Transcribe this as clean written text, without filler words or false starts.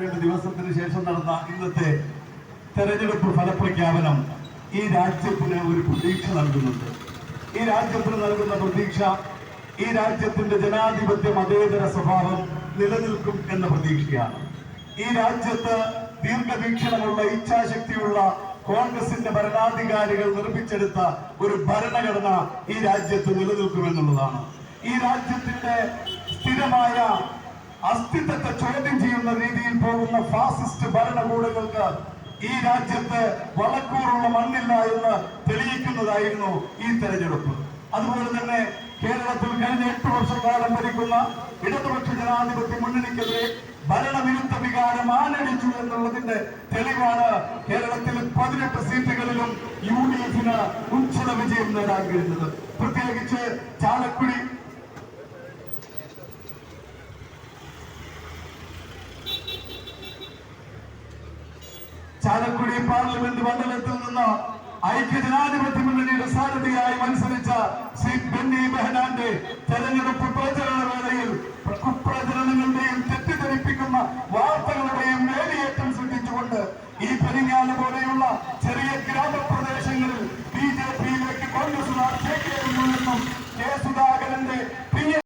12 ദിവസത്തിന് ശേഷം നടന്ന ഇന്നത്തെ തെരഞ്ഞെടുപ്പ് ഫലപ്രഖ്യാപനം ഈ രാജ്യത്തിന് ഒരു പ്രതീക്ഷ നൽകുന്നുണ്ട്. ഈ രാജ്യത്തിന് നൽകുന്ന പ്രതീക്ഷ ഈ രാജ്യത്തിന്റെ ജനാധിപത്യ മതേതര സ്വഭാവം നിലനിൽക്കും എന്ന പ്രതീക്ഷയാണ്. ഈ രാജ്യത്ത് ദീർഘവീക്ഷണമുള്ള ഇച്ഛാശക്തിയുള്ള കോൺഗ്രസിന്റെ ഭരണാധികാരികൾ നിർമ്മിച്ചെടുത്ത ഒരു ഭരണഘടന ഈ രാജ്യത്ത് നിലനിൽക്കുമെന്നുള്ളതാണ്. ഈ രാജ്യത്തിന്റെ സ്ഥിരമായ അസ്തിത്വത്തെ ചോദ്യം ചെയ്യുന്ന രീതിയിൽ പോകുന്ന ഫാസിസ്റ്റ് ഭരണകൂടങ്ങൾക്ക് ഈ രാജ്യത്ത് വളക്കൂറുള്ള മണ്ണില്ല എന്ന് തെളിയിക്കുന്നതായിരുന്നു ഈ തെരഞ്ഞെടുപ്പ്. അതുപോലെ തന്നെ കേരളത്തിൽ കഴിഞ്ഞ 8 വർഷക്കാലം ഭരിക്കുന്ന ഇടതുപക്ഷ ജനാധിപത്യ മുന്നണിക്കെതിരെ ഭരണവിരുദ്ധ വികാരം ആനടിച്ചു എന്നുള്ളതിന്റെ തെളിവാണ് കേരളത്തിൽ 18 സീറ്റുകളിലും UDF-ന് ഉജ്ജ്വല വിജയം നേടാൻ കഴിഞ്ഞത്. പ്രത്യേകിച്ച് ചാലക്കുടി പാർലമെന്റ് മണ്ഡലത്തിൽ നിന്ന് ഐക്യജനാധിപത്യ മുന്നണിയുടെ സാരഥിയായി മത്സരിച്ച ശ്രീ ബെന്നി ബെഹനാന്റെ തെരഞ്ഞെടുപ്പ് പ്രചരണ വേളയിൽ